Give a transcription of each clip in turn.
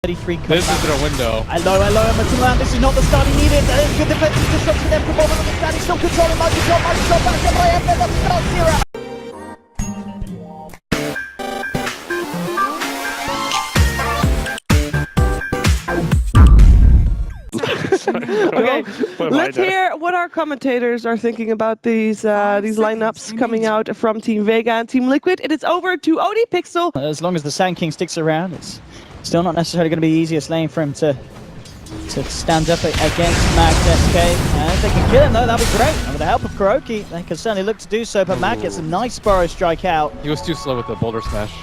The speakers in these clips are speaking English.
33 This is their window. Hello, MATUMBAMAN. This is not the start he needed. Good defensive disruption there from Bob on the stand. He's still controlling Microsoft back up by FN. That's start 0. Okay, let's hear what our commentators are thinking about these lineups coming out from Team Vega and Team Liquid. It is over to ODPixel. As long as the Sand King sticks around, it's still not necessarily going to be the easiest lane for him to stand up against Max SK. And if they can kill him though, that'd be great. And with the help of Kuroki, they can certainly look to do so, but Mac gets a nice burrow strike out. He was too slow with the boulder smash.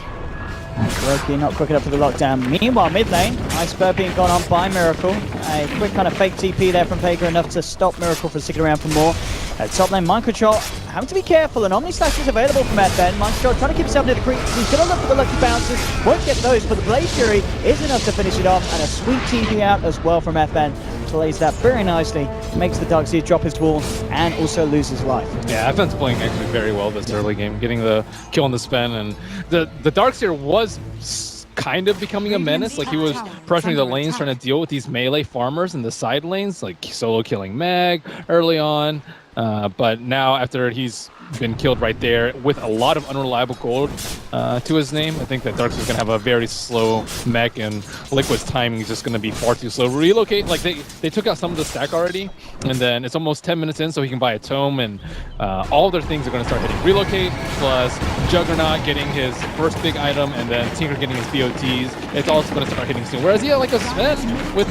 And Kuroki not quick enough for the lockdown. Meanwhile, mid lane, Iceberg being gone on by Miracle. A quick kind of fake TP there from Vega, enough to stop Miracle from sticking around for more. At top lane, Mind Control having to be careful, and Omni Slash is available from FN. Mind Control trying to keep himself near the creep. He's going to look for the lucky bounces, won't get those, but the Blaze Fury is enough to finish it off, and a sweet TP out as well from FN. Plays that very nicely, makes the Darkseer drop his wall, and also lose his life. Yeah, FN's playing actually very well this early game, getting the kill on the Sven, and the Darkseer was kind of becoming a menace. Like, he was pressuring the lanes, trying to deal with these melee farmers in the side lanes, like solo killing Mag early on. But now, after he's been killed right there with a lot of unreliable gold to his name, I think that Darkseer's going to have a very slow mech, and Liquid's timing is just going to be far too slow. Relocate, like they took out some of the stack already, and then it's almost 10 minutes in, so he can buy a tome, and all their things are going to start hitting. Relocate plus Juggernaut getting his first big item, and then Tinker getting his BOTs. It's also going to start hitting soon. Whereas, yeah, like a Sven with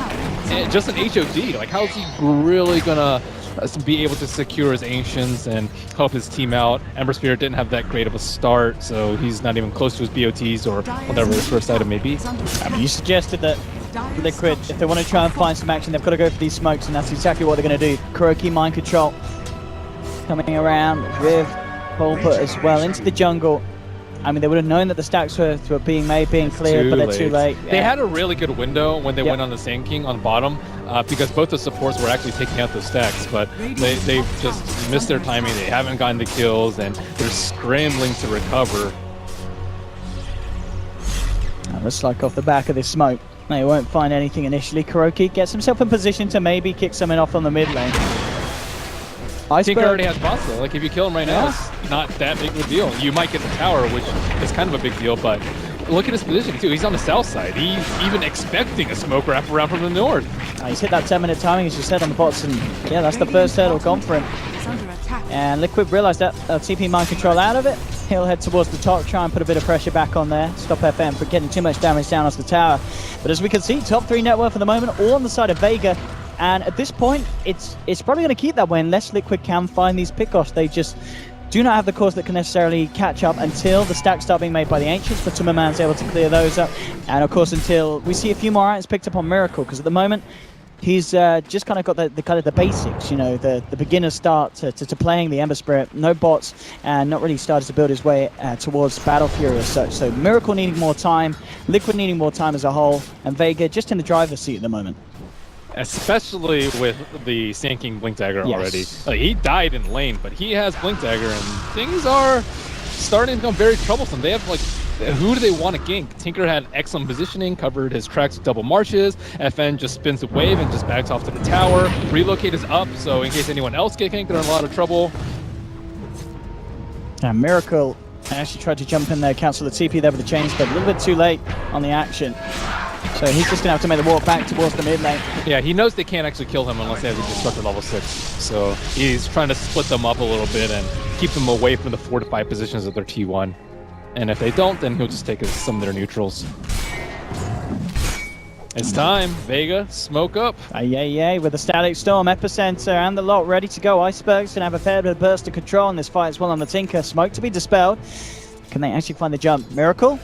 just an HOD, like, how is he really going to be able to secure his Ancients and help his team out? Ember Spirit didn't have that great of a start, so he's not even close to his BOTs or whatever his first item may be. I mean, you suggested that Liquid, if they want to try and find some action, they've got to go for these smokes, and that's exactly what they're going to do. Kuroki Mind Control coming around with Volput as well into the jungle. I mean, they would have known that the stacks were being made, being cleared, but they're too late. Yeah. They had a really good window when they went on the Sand King on bottom, because both the supports were actually taking out the stacks, but they just missed their timing. They haven't gotten the kills, and they're scrambling to recover. Looks like off the back of this smoke, they won't find anything initially. Kuroki gets himself in position to maybe kick something off on the mid lane. Tinker already has bots though. Like, if you kill him right now, it's not that big of a deal. You might get the tower, which is kind of a big deal, but look at his position too. He's on the south side. He's even expecting a smoke wrap around from the north. He's hit that 10-minute timing, as you said, on the bots, and yeah, that's the first hurdle gone for him. And Liquid realized that TP Mind Control out of it. He'll head towards the top, try and put a bit of pressure back on there, stop FN from getting too much damage down off the tower. But as we can see, top 3 net worth for the moment, all on the side of Vega. And at this point, it's probably going to keep that way unless Liquid can find these pickoffs. They just do not have the cores that can necessarily catch up until the stacks start being made by the Ancients, but MATUMBAMAN's able to clear those up. And of course, until we see a few more items picked up on Miracle, because at the moment, he's just kind of got the basics, you know, the beginner start to playing the Ember Spirit, no bots, and not really started to build his way towards Battle Fury as such. So Miracle needing more time, Liquid needing more time as a whole, and Vega just in the driver's seat at the moment. Especially with the Sand King Blink Dagger already. Like, he died in lane, but he has Blink Dagger, and things are starting to become very troublesome. They have, like, who do they want to gank? Tinker had excellent positioning, covered his tracks with double marches. FN just spins the wave and just backs off to the tower. Relocate is up, so in case anyone else get ganked, they're in a lot of trouble. And Miracle actually tried to jump in there, cancel the TP there with the chains, but a little bit too late on the action. So he's just going to have to make the walk back towards the mid lane. Yeah, he knows they can't actually kill him unless they have a Destructor level 6. So he's trying to split them up a little bit and keep them away from the fortified positions of their T1. And if they don't, then he'll just take some of their neutrals. It's time. Vega, smoke up. Yay, with the Static Storm, Epicenter, and the lot ready to go. Iceberg's going to have a fair bit of burst of control in this fight as well on the Tinker. Smoke to be dispelled. Can they actually find the jump? Miracle?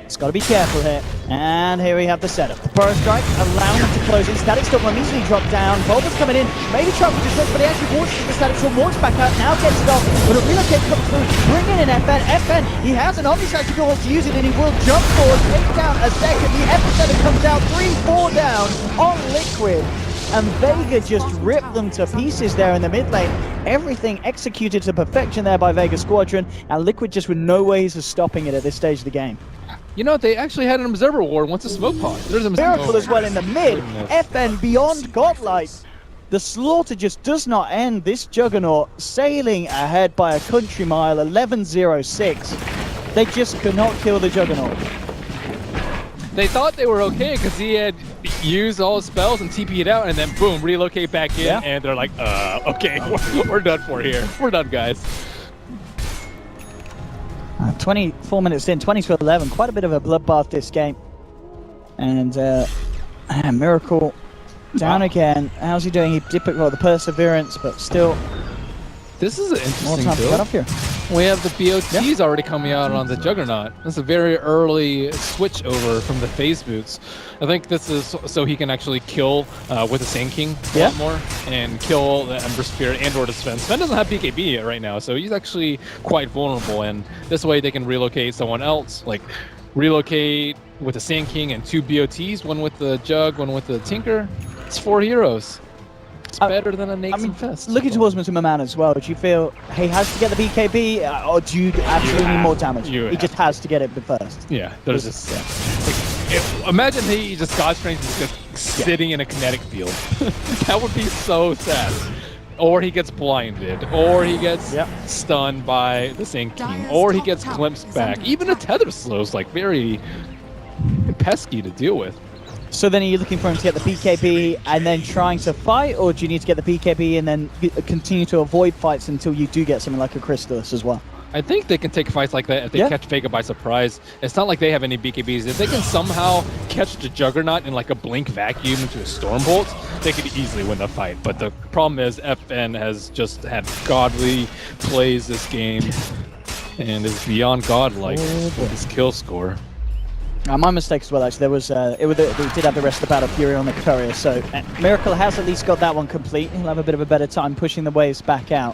It's got to be careful here. And here we have the setup. The Burrow Strike allowing him to close in. Static Storm will immediately drop down. Volput's coming in. Maybe trying to disrupt, but he actually walks the Static Storm, walks back out, now gets it off. But a relocate comes through, bringing in FN. FN, he has an Omni Slash if he wants to use it, and he will jump forward, take down a second. The Epicenter comes out, 3-4 down on Liquid. And Vega just ripped them to pieces there in the mid lane. Everything executed to perfection there by Vega Squadron, and Liquid just with no ways of stopping it at this stage of the game. You know, they actually had an observer ward once a smoke pod. There's a Miracle as well in the mid. FN beyond godlike. The slaughter just does not end. This Juggernaut sailing ahead by a country mile, 11.06. They just could not kill the Juggernaut. They thought they were okay because he had used all his spells and TP'd out, and then boom, relocate back in, and they're like, okay, we're done for here. We're done, guys. 24 minutes in, 20-11. Quite a bit of a bloodbath this game. And Miracle down again. How's he doing? He did pick the Perseverance, but still. This is an interesting more time to get up here. We have the BOTs already coming out on the Juggernaut. That's a very early switch over from the phase boots. I think this is so he can actually kill with the Sand King a lot more and kill the Ember Spirit and or the Sven. Sven doesn't have BKB yet right now, so he's actually quite vulnerable, and this way they can relocate someone else, like relocate with the Sand King and 2 BOTs, one with the Jug, one with the Tinker. It's 4 heroes. It's better than a Nakes Infest. Looking towards MATUMBAMAN as well, do you feel he has to get the BKB, or do you absolutely need more damage? He just has to get it first. Yeah, there's just... imagine he just God Strength is just sitting in a kinetic field. That would be so sad. Or he gets blinded, or he gets stunned by the Sand King, or he gets glimpsed back. Even a Tether Slow is like very pesky to deal with. So then are you looking for him to get the BKB and then trying to fight, or do you need to get the BKB and then continue to avoid fights until you do get something like a Crystallis as well? I think they can take fights like that if they catch Vega by surprise. It's not like they have any BKBs. If they can somehow catch the Juggernaut in like a blink vacuum into a Stormbolt, they could easily win the fight. But the problem is FN has just had godly plays this game and is beyond godlike with his kill score. My mistake as well, actually. There was, they did have the rest of the Battle Fury on the Courier, so Miracle has at least got that one complete. He'll have a bit of a better time pushing the waves back out.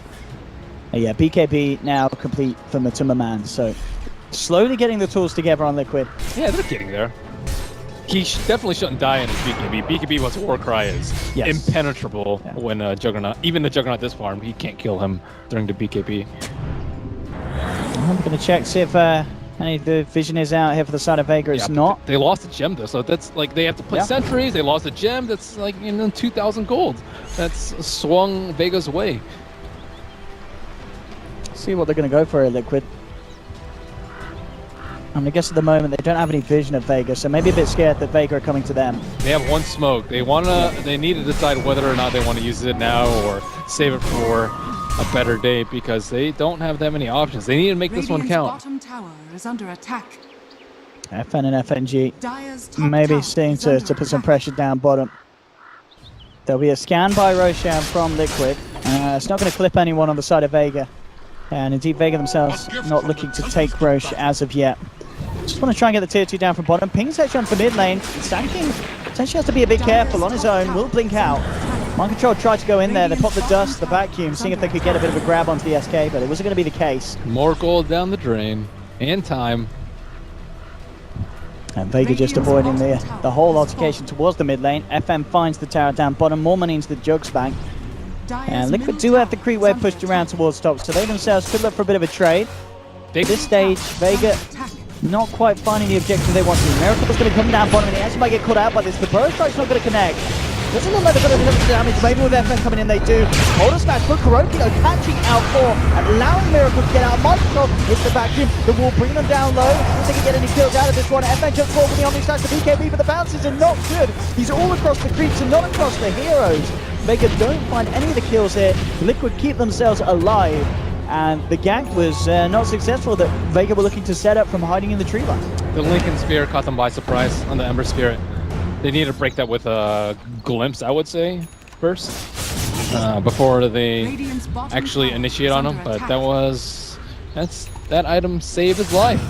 Yeah, BKB now complete for MATUMBAMAN, so slowly getting the tools together on Liquid. Yeah, they're getting there. He definitely shouldn't die in his BKB. BKB, what's Warcry is impenetrable when Juggernaut, even the Juggernaut this farm, he can't kill him during the BKB. I'm going to check, see if any of the vision is out here for the side of Vega. It's not. They lost a gem though, so that's like they have to play sentries. They lost a gem. That's like 2,000 gold. That's swung Vega's way. See what they're going to go for here, Liquid. I guess at the moment they don't have any vision of Vega, so maybe a bit scared that Vega are coming to them. They have one smoke. They need to decide whether or not they want to use it now or save it for a better day, because they don't have that many options. They need to make this one count. Bottom tower is under attack. FN and FNG maybe seeing to put some pressure down bottom. There'll be a scan by Roshan from Liquid. It's not going to clip anyone on the side of Vega. And indeed, Vega themselves not looking to take Roche as of yet. Just want to try and get the tier 2 down from bottom. Ping's actually onto the mid lane. Sand King potentially has to be a bit careful on his own. Will blink out. Mind Control tried to go in there. They popped the dust, the vacuum, seeing if they could get a bit of a grab onto the SK, but it wasn't going to be the case. More gold down the drain. And time. And Vega just avoiding the whole altercation towards the mid lane. FM finds the tower down bottom. More money into the Jugs bank. And Liquid do have the creep wave pushed around towards top, so they themselves could look for a bit of a trade. At this stage, Vega not quite finding the objective they want to. Miracle's going to come down bottom, and he actually might get caught out by this. The Burrow Strike's not going to connect. Doesn't look like they've got enough damage. Maybe with FN coming in, they do. Hold us back, but Kuroki though catching out 4 and allowing Miracle to get out. Monster hits the vacuum. The wall bringing them down low. If they can get any kills out of this one. FN jumps forward with the Omni Slash. The BKB, but the bounces are not good. He's all across the creeps and not across the heroes. Vega don't find any of the kills here. Liquid keep themselves alive. And the gank was not successful that Vega were looking to set up from hiding in the tree line. The Lincoln Sphere caught them by surprise on the Ember Spirit. They need to break that with a glimpse, I would say, first, before they actually initiate on him. But that item saved his life.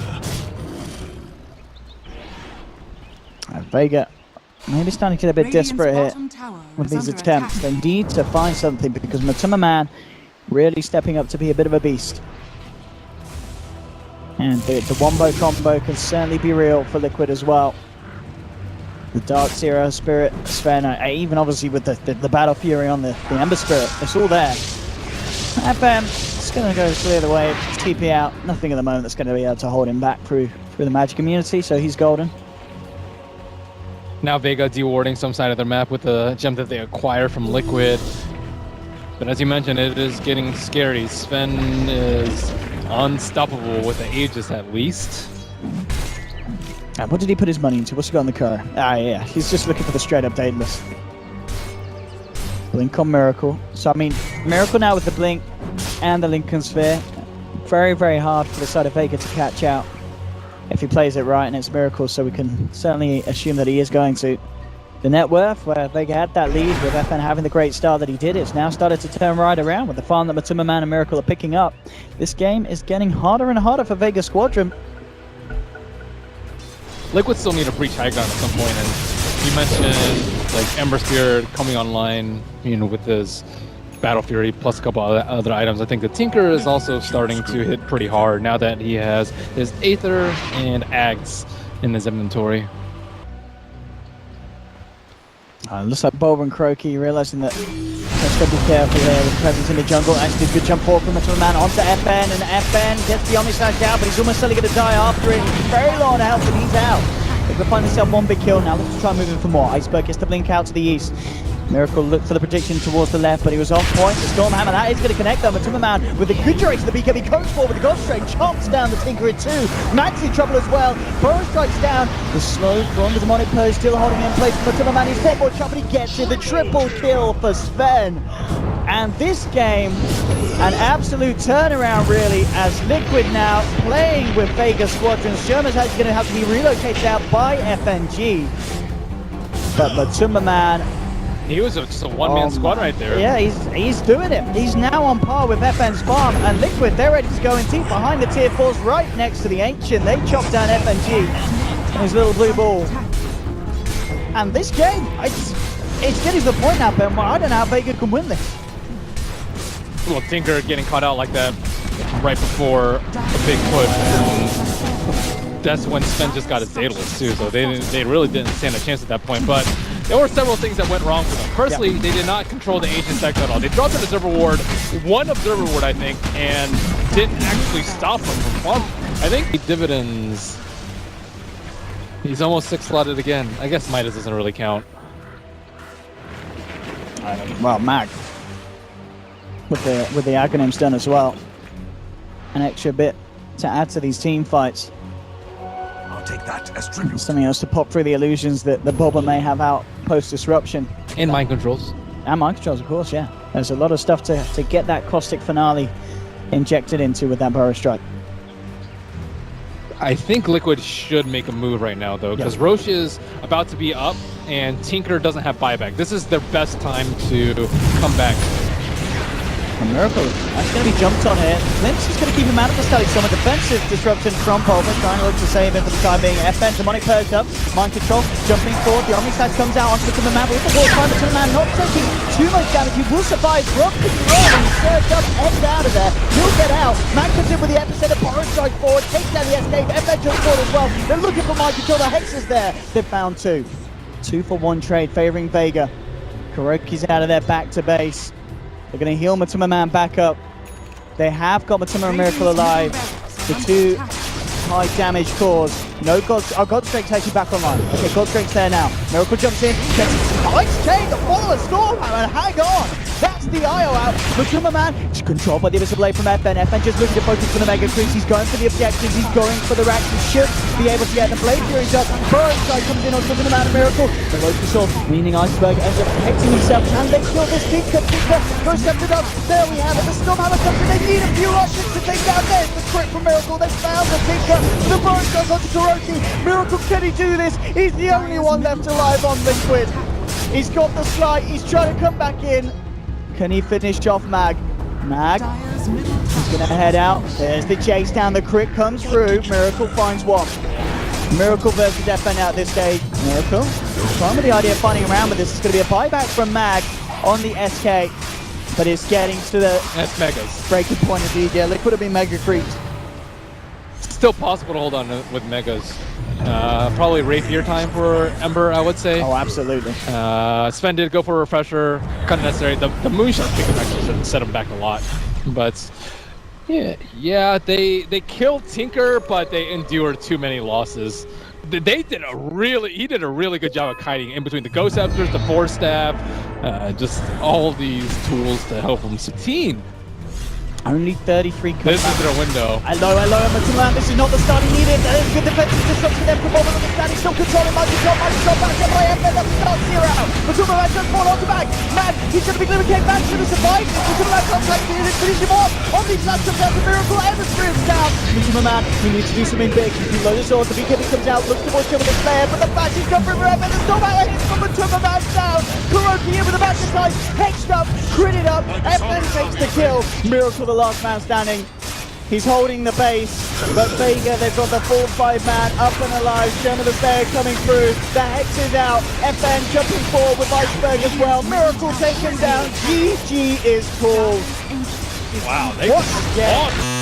Vega maybe starting to get a bit desperate here with these attempts. They need to find something because MATUMBAMAN really stepping up to be a bit of a beast. And the wombo combo can certainly be real for Liquid as well. The Dark Zero Spirit, Sven, even obviously with the Battle Fury on the Ember Spirit, it's all there. FM, it's going to go clear the way, TP out, nothing at the moment that's going to be able to hold him back through through the magic immunity, so he's golden. Now Vega dewarding some side of their map with the gem that they acquire from Liquid. But as you mentioned, it is getting scary. Sven is unstoppable with the Aegis at least. What did he put his money into? What's he got on the car? Yeah, he's just looking for the straight up Daedalus. Blink on Miracle. So I mean, Miracle now with the Blink and the Lincoln Sphere. Very, very hard for the side of Vega to catch out if he plays it right, and it's Miracle, so we can certainly assume that he is going to. The net worth, where Vega had that lead with FN having the great start that he did, it's now started to turn right around with the farm that MATUMBAMAN and Miracle are picking up. This game is getting harder and harder for Vega Squadron. Liquid still need to breach high ground at some point, and you mentioned like Ember Spear coming online, you know, with his Battle Fury plus a couple other items. I think the Tinker is also starting to hit pretty hard now that he has his Aether and Ags in his inventory. Looks like Bulb and Croaky realizing that let's go be careful there with presence in the jungle. Actually, a good jump forward from MATUMBAMAN onto FN, and FN gets the Omni Slash out, but he's almost certainly going to die after it. He's very low on health, and he's out. They're going to find themselves one big kill now. Let's try moving for more. Iceberg gets to blink out to the east. Miracle looked for the prediction towards the left, but he was on point. The Stormhammer, that is going to connect them. MATUMBAMAN with the good duration of the BKB goes forward with the Godstrike, chomps down the Tinker in two. Mag's in trouble as well. Burrow strikes down. The slow from the Demonic Purge still holding in place for MATUMBAMAN. He's one more chop, but he gets it. The triple kill for Sven. And this game, an absolute turnaround really, as Liquid now playing with Vega Squadron. Sherman's actually going to have to be relocated out by FNG. But MATUMBAMAN, he was just a one-man squad right there. Yeah, he's doing it. He's now on par with FN's farm, and Liquid, they're ready to go in deep behind the tier 4s right next to the Ancient. They chop down FNG and his little blue ball. And this game, it's getting to the point now, Ben, where I don't know how Vega can win this. Well, Tinker getting caught out like that right before a big push. And that's when Sven just got his Daedalus too, so they really didn't stand a chance at that point. But there were several things that went wrong for them. Firstly, they did not control the Ancient deck at all. They dropped an Observer Ward, one Observer Ward I think, and didn't actually stop them from farming. I think Dividends, he's almost 6-slotted again. I guess Midas doesn't really count. Well, Mag with the acronyms done as well. An extra bit to add to these team fights. I'll take that as tribute. Something else to pop through the illusions that the Bobber may have out post-disruption. And mind controls. And mind controls, of course, yeah. There's a lot of stuff to get that caustic finale injected into with that Burrow Strike. I think Liquid should make a move right now, though, because Roche is about to be up, and Tinker doesn't have buyback. This is their best time to come back. A Miracle, that's going to be jumped on here. Lynch is going to keep him out of the static storm. A defensive disruption from Pulver, trying to look to save him for the time being. FN, Demonic Purge up, Mind Control, jumping forward. The Omni Slash comes out onto the map with the wall time. MATUMBAMAN not taking too much damage. He will survive. Rock the throw and surge up, ends out of there. He'll get out. Mag comes in with the epicenter, Burrow Strike forward, takes down the escape. FN jumps forward as well. They're looking for Mind Control. The Hex is there. They've found two. 2-for-1 trade favoring Vega. Kuroki's out of there, back to base. They're going to heal MATUMBAMAN back up. They have got MATUMBAMAN Miracle alive. The two high damage cause. No Godstrake's actually back online. Okay, Godstrake's there now. Miracle jumps in. Ice Chain, the follower Stormhammer, and hang on. That's the IO out. MATUMBAMAN is controlled by the Abyssal Blade from FN. FN just looking to focus for the Mega Creeps. He's going for the objectives. He's going for the racks. He should be able to get the Blade Furies up. Burrow Strike comes in on MATUMBAMAN Miracle. The Lotus Sword, meaning Iceberg ends up protecting himself. Can they kill this Tinker? Tinker goes up to up. There we have it. The Stormhammer comes in. They need a few Russians to take down. There's the crit from Miracle. They found the Tinker. The Burrow goes onto Kuroki. Miracle, can he do this? He's the only one left alive on Liquid. He's got the slide. He's trying to come back in. Can he finish off Mag? Mag, he's going to head out. There's the chase down. The crit comes through. Miracle finds one. Miracle versus FN out this stage. Miracle, trying with the idea of finding around with this. It's going to be a buyback from Mag on the SK. But it's getting to the Megas. breaking point indeed. Yeah, Liquid have been Mega creeps. Still possible to hold on with Megas. Probably rapier time for Ember, I would say. Oh, absolutely. Sven did go for a refresher, kind of necessary. The Moonshot kick actually should set him back a lot. But Yeah, they killed Tinker, but they endured too many losses. He did a really good job of kiting in between the Ghost Scepters, the Force Staff, just all these tools to help him. 16. Only 33 This is their window. Hello, MATUMBAMAN. This is not the start he needed. Good defensive disruption there from Moment on the stand. He's still controlling Microsoft back up by FN. That's start 0. MATUMBAMAN just fall on the back. Man, he's going to be came back to the survive. MATUMBAMAN comes back to finish him off. On these laps of down, the miracle ever screams down. MATUMBAMAN, he needs to do something big. He low the sword. The BKB comes out, looks towards Triple the Slayer, but the bash is come from FN. There's no matter hits from MATUMBAMAN down. Kuroki in with the back attack. Hexed up, critted up. FN takes the kill. Miracle the last man standing. He's holding the base, but Vega, they've got the full 5-man up and alive. Shen of the Slayer coming through. The Hex is out. FN jumping forward with Iceberg as well. Miracle taken down. GG is called. Wow, What? Yeah.